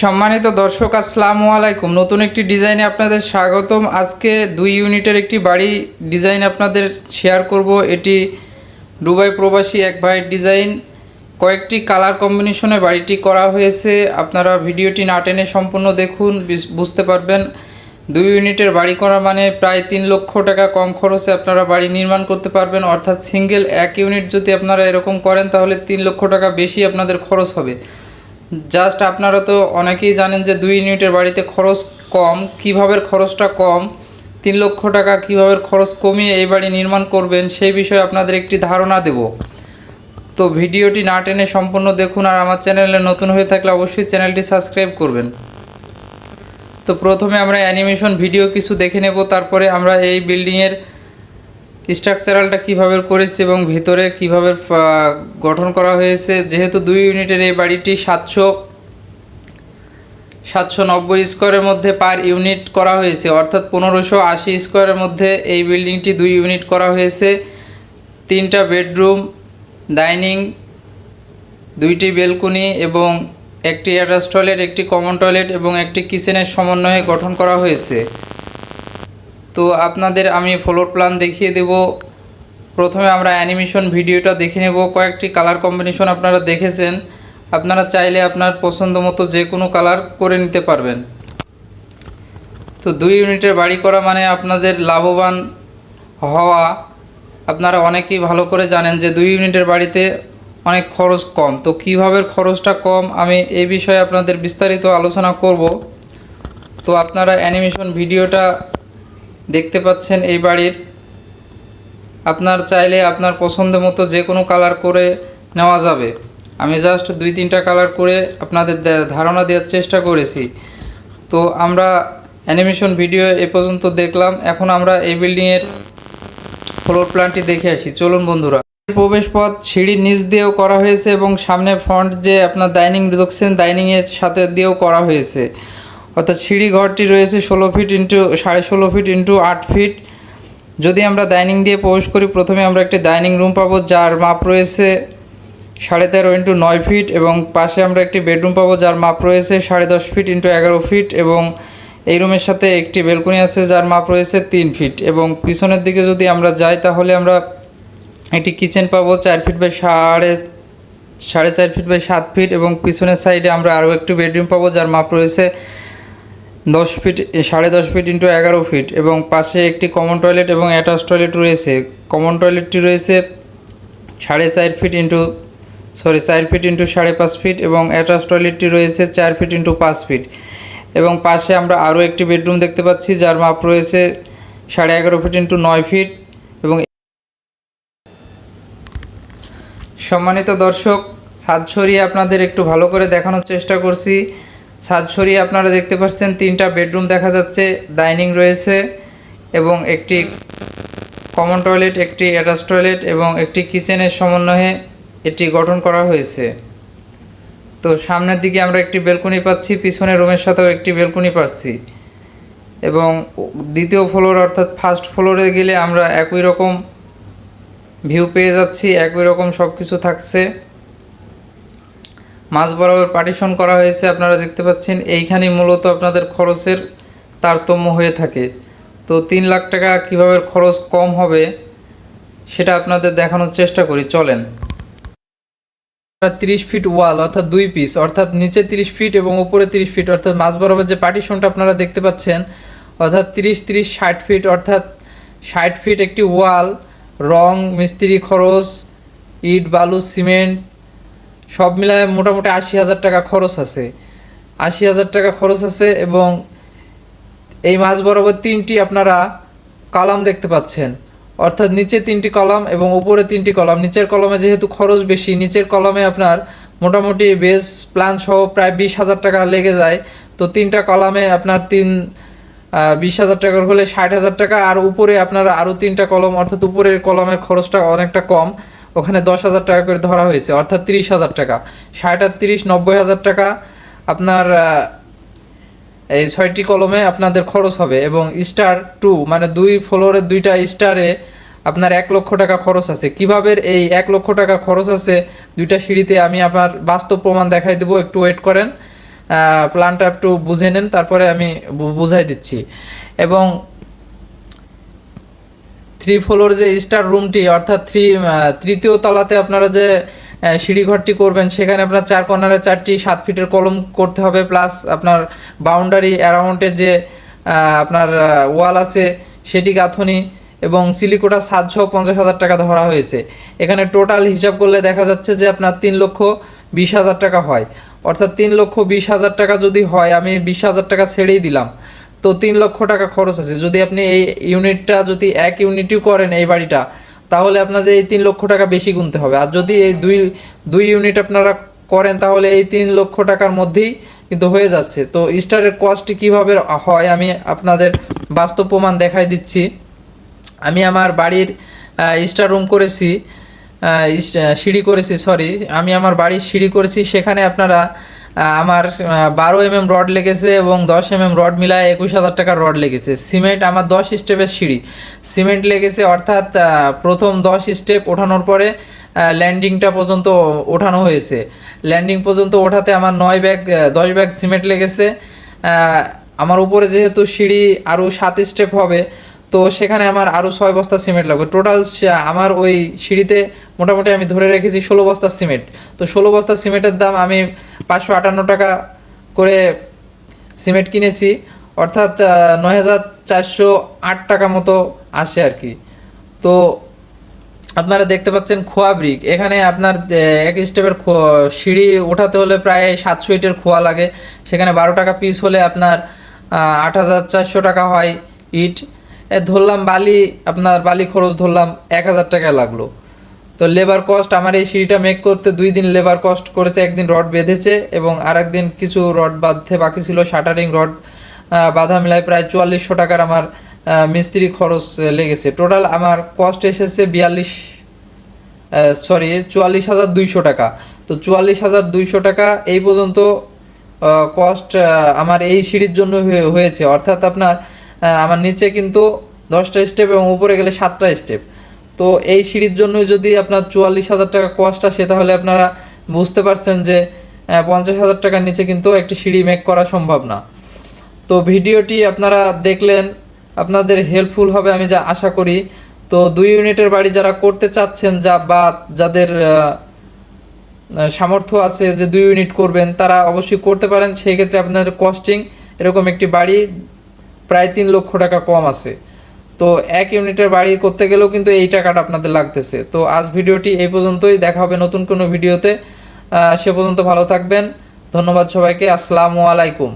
সম্মানিত দর্শক আসসালামু আলাইকুম। নতুন একটি ডিজাইনে আপনাদের স্বাগতম। আজকে 2 ইউনিটের একটি বাড়ি ডিজাইন আপনাদের শেয়ার করব। এটি দুবাই প্রবাসী এক ভাইয়ের ডিজাইন। কয়েকটি কালার কম্বিনেশনে বাড়িটি করা হয়েছে। আপনারা ভিডিওটি না টেনে সম্পূর্ণ দেখুন, বুঝতে পারবেন। 2 ইউনিটের বাড়ি করা মানে প্রায় 3 লক্ষ টাকা কম খরচে আপনারা বাড়ি নির্মাণ করতে পারবেন। অর্থাৎ সিঙ্গেল এক ইউনিট যদি আপনারা এরকম করেন তাহলে 3 লক্ষ টাকা বেশি আপনাদের খরচ হবে। জাস্ট আপনারা তো অনেকেই জানেন যে 2 ইউনিটের বাড়িতে খরচ কম। কিভাবে খরচটা কম, 3 লক্ষ টাকা কিভাবে খরচ কমিয়ে এই বাড়ি নির্মাণ করবেন সেই বিষয়ে আপনাদের একটি ধারণা দেব। তো ভিডিওটি না টেনে সম্পূর্ণ দেখুন। আর আমার চ্যানেলে নতুন হয়ে থাকলে অবশ্যই চ্যানেলটি সাবস্ক্রাইব করবেন। তো প্রথমে আমরা অ্যানিমেশন ভিডিও কিছু দেখে নেব, তারপরে আমরা এই বিল্ডিংয়ের স্ট্রাকচারালটা কীভাবে করেছে এবং ভিতরে কিভাবে গঠন করা হয়েছে। যেহেতু 2 ইউনিটের এই বাড়িটি 790 স্কোয়ারের মধ্যে পার ইউনিট করা হয়েছে, অর্থাৎ 1580 স্কোয়ারের মধ্যে এই বিল্ডিংটি 2 ইউনিট করা হয়েছে। 3টা বেডরুম, ডাইনিং, 2টি বেলকনি এবং একটি অ্যাটাচ টয়লেট, একটি কমন টয়লেট এবং একটি কিচেনের সমন্বয়ে গঠন করা হয়েছে। তো আপনাদের আমি ফ্লোর প্ল্যান দেখিয়ে দেব। প্রথমে আমরা অ্যানিমেশন ভিডিওটা দেখে নেব। কয়েকটি কালার কম্বিনেশন আপনারা দেখেছেন, আপনারা চাইলে আপনার পছন্দ মতো যে কোনো কালার করে নিতে পারবেন। তো 2 ইউনিটের বাড়ি করা মানে আপনাদের লাভবান হওয়া। আপনারা অনেকেই ভালো করে জানেন যে 2 ইউনিটের বাড়িতে অনেক খরচ কম। তো কিভাবে খরচটা কম আমি এই বিষয়ে আপনাদের বিস্তারিত আলোচনা করব। তো আপনারা অ্যানিমেশন ভিডিওটা দেখতে পাচ্ছেন এই বাড়ির। আপনার চাইলে আপনার পছন্দ মতো যে কোনো কালার করে নেওয়া যাবে। আমি জাস্ট 2-3টা কালার করে আপনাদের ধারণা দেওয়ার চেষ্টা করেছি। তো আমরা অ্যানিমেশন ভিডিও এ পর্যন্ত দেখলাম। এখন আমরা এই বিল্ডিংয়ের ফ্লোর প্ল্যানটি দেখে আসি। চলুন বন্ধুরা। প্রবেশ পথ সিঁড়ির নিচ দিয়েও করা হয়েছে এবং সামনে ফ্রন্ট যে আপনার ডাইনিং দেখছেন, ডাইনিংয়ের সাথে দিয়েও করা হয়েছে। অর্থাৎ সিঁড়ি ঘরটি রয়েছে 16 feet into 16.5 feet into 8 feet. যদি আমরা ডাইনিং দিয়ে প্রবেশ করি, প্রথমে আমরা একটি ডাইনিং রুম পাবো যার মাপ রয়েছে 13.5 ইন্টু 9 ফিট এবং পাশে আমরা একটি বেডরুম পাবো যার মাপ রয়েছে 10.5 ফিট ইন্টু 11 ফিট এবং এই রুমের সাথে একটি বেলকনি আছে যার মাপ রয়েছে 3 ফিট। এবং পিছনের দিকে যদি আমরা যাই তাহলে আমরা একটি কিচেন পাবো 4 feet by 4.5 feet by 7 feet এবং পিছনের সাইডে আমরা আরও একটি বেডরুম পাবো যার মাপ রয়েছে 10 ফিট 10.5 ফিট ইন্টু 11 ফিট এবং পাশে একটি কমন টয়লেট এবং অ্যাটাচ টয়লেট রয়েছে। কমন টয়লেটটি রয়েছে 4.5 feet into 4 feet into 5.5 feet এবং অ্যাটাচ টয়লেটটি রয়েছে 4 ফিট ইন্টু 5 ফিট এবং পাশে আমরা আরও একটি বেডরুম দেখতে পাচ্ছি যার মাপ রয়েছে 11.5 ফিট ইন্টু 9 ফিট। এবং সম্মানিত দর্শক, ছাদ সরিয়ে আপনাদের একটু ভালো করে দেখানোর চেষ্টা করছি। ছাদ সরিয়ে আপনারা দেখতে পাচ্ছেন 3টা বেডরুম দেখা যাচ্ছে, ডাইনিং রয়েছে এবং একটি কমন টয়লেট, একটি অ্যাটাচ টয়লেট এবং একটি কিচেনের সমন্বয়ে এটি গঠন করা হয়েছে। তো সামনের দিকে আমরা একটি বেলকনি পাচ্ছি, পিছনের রুমের সাথেও একটি বেলকনি পাচ্ছি এবং দ্বিতীয় ফ্লোর অর্থাৎ ফার্স্ট ফ্লোরে গেলে আমরা একই রকম ভিউ পেয়ে যাচ্ছি, একই রকম সব কিছু থাকছে। মাঝ বরাবর পার্টিশন করা হয়েছে, আপনারা দেখতে পাচ্ছেন। এইখানেই মূলত আপনাদের খরচের তারতম্য হয়ে থাকে। তো 3 লাখ টাকা কীভাবে খরচ কম হবে সেটা আপনাদের দেখানোর চেষ্টা করি, চলেন। 30 ফিট ওয়াল অর্থাৎ 2 পিস, অর্থাৎ নিচে 30 ফিট এবং উপরে 30 ফিট, অর্থাৎ মাঝ বরাবর যে পার্টিশনটা আপনারা দেখতে পাচ্ছেন অর্থাৎ 30-30-60 ফিট, অর্থাৎ 60 ফিট একটি ওয়াল। রং, মিস্ত্রি খরচ, ইট, বালু, সিমেন্ট সব মিলায় মোটামুটি 80,000 টাকা খরচ আছে। 80,000 টাকা খরচ আছে এবং এই মাঝ বরাবর 3টি আপনারা কলাম দেখতে পাচ্ছেন, অর্থাৎ নিচে 3টি কলাম এবং উপরে 3টি কলাম। নিচের কলমে যেহেতু খরচ বেশি, নিচের কলমে আপনার মোটামুটি বেস প্ল্যান সহ প্রায় 20,000 টাকা লেগে যায়। তো 3টা কলামে আপনার 20,000 টাকার হলে 60,000 টাকা। আর উপরে আপনার আরও 3টা কলম, অর্থাৎ উপরের কলমের খরচটা অনেকটা কম, ওখানে 10,000 টাকা করে ধরা হয়েছে, অর্থাৎ 30,000 টাকা। 60 আর 30 90,000 টাকা আপনার এই 6টি কলমে আপনাদের খরচ হবে। এবং স্টার 2 মানে 2 ফ্লোরের 2টা স্টারে আপনার 1 লক্ষ টাকা খরচ আছে। কিভাবে এই 1 লক্ষ টাকা খরচ আছে 2টা সিঁড়িতে আমি আপনার বাস্তব প্রমাণ দেখাই দেবো, একটু ওয়েট করেন। প্ল্যানটা একটু বুঝে নেন, তারপরে আমি বুঝাই দিচ্ছি। এবং 3 ফ্লোর যে স্টার রুমটি অর্থাৎ তৃতীয় তলাতে আপনারা যে সিঁড়িঘরটি করবেন, সেখানে আপনার 4 কর্নারে 4টি 7 ফিটের কলম করতে হবে, প্লাস আপনার বাউন্ডারি অ্যারাউন্ডে যে আপনার ওয়াল আছে সেটি গাঁথনি এবং সিলিকোটা ছাদসহ 50,000 টাকা ধরা হয়েছে। এখানে টোটাল হিসাব করলে দেখা যাচ্ছে যে আপনার 3,20,000 টাকা হয়। অর্থাৎ 3,20,000 টাকা যদি হয়, আমি 20,000 টাকা ছেড়েই দিলাম, তো 3 লক্ষ টাকা খরচ আছে। যদি আপনি এই ইউনিটটা যদি এক ইউনিটই করেন এই বাড়িটা, তাহলে আপনাদের এই 3 লক্ষ টাকা বেশি গুনতে হবে। আর যদি এই দুই ইউনিট আপনারা করেন, তাহলে এই 3 লক্ষ টাকার মধ্যেই কিন্তু হয়ে যাচ্ছে। তো স্টারের কস্ট কীভাবে হয় আমি আপনাদের বাস্তব প্রমাণ দেখাই দিচ্ছি। আমি আমার বাড়ির স্টার রুম করেছি, সিঁড়ি করেছি, আমি আমার বাড়ির সিঁড়ি করেছি। সেখানে আপনারা আমার 12 mm রড লেগেছে এবং 10 mm রড মিলায় 21,000 টাকার রড লেগেছে। সিমেন্ট আমার 10 স্টেপের সিঁড়ি, সিমেন্ট লেগেছে, অর্থাৎ প্রথম 10 স্টেপ ওঠানোর পরে ল্যান্ডিংটা পর্যন্ত ওঠানো হয়েছে। ল্যান্ডিং পর্যন্ত ওঠাতে আমার 10 ব্যাগ সিমেন্ট লেগেছে। আমার উপরে যেহেতু সিঁড়ি আরও 7 স্টেপ হবে, তো সেখানে আমার আরও 6 বস্তা সিমেন্ট লাগবে। টোটাল আমার ওই সিঁড়িতে মোটামুটি আমি ধরে রেখেছি 16 বস্তা সিমেন্ট। তো 16 বস্তা সিমেন্টের দাম আমি 558 টাকা করে সিমেন্ট কিনেছি, অর্থাৎ 9,408 টাকা মতো আসে আর কি। তো আপনারা দেখতে পাচ্ছেন খোয়া ব্রিক, এখানে আপনার এক স্টেপের সিঁড়ি ওঠাতে হলে প্রায় 700 ইটের খোয়া লাগে। সেখানে 12 টাকা পিস হলে আপনার 8,400 টাকা হয় ইট। ধরলাম বালি খরচ ধরলাম 1,000 টাকা লাগলো। তো লেবার কস্ট আমার এই সিঁড়িটা মেক করতে 2 দিন লেবার কস্ট করেছে। একদিন রড বেঁধেছে এবং আরেক দিন কিছু রড বাঁধতে বাকি ছিল, শাটারিং রড বাঁধা মিলায় প্রায় 4400 টাকার আমার মিস্ত্রি খরচ লেগেছে। টোটাল আমার কস্ট এসেছে 44,200 টাকা। তো 44,200 টাকা এই পর্যন্ত কস্ট আমার এই সিঁড়ির জন্য হয়েছে। অর্থাৎ আপনার আমার নিচে কিন্তু 10টা স্টেপ এবং উপরে গেলে 7টা স্টেপ। তো এই সিঁড়ির জন্য যদি আপনার 44,000 টাকা কস্ট আসে, তাহলে আপনারা বুঝতে পারছেন যে 50,000 টাকার নিচে কিন্তু একটি সিঁড়ি মেক করা সম্ভব না। তো ভিডিওটি আপনারা দেখলেন, আপনাদের হেল্পফুল হবে আমি যা আশা করি। তো 2 ইউনিটের বাড়ি যারা করতে চাচ্ছেন, বা যাদের সামর্থ্য আছে যে 2 ইউনিট করবেন, তারা অবশ্যই করতে পারেন। সেই ক্ষেত্রে আপনাদের কস্টিং এরকম একটি বাড়ি প্রায় 3 লক্ষ টাকা কম আছে। তো 1 ইউনিটের বাড়ি করতে গেলেও কিন্তু এই টাকাটা আপনাদের লাগতেছে। তো আজ ভিডিওটি এই পর্যন্তই, দেখা হবে নতুন কোনো ভিডিওতে। সে পর্যন্ত ভালো থাকবেন। ধন্যবাদ সবাইকে। আসসালামু আলাইকুম।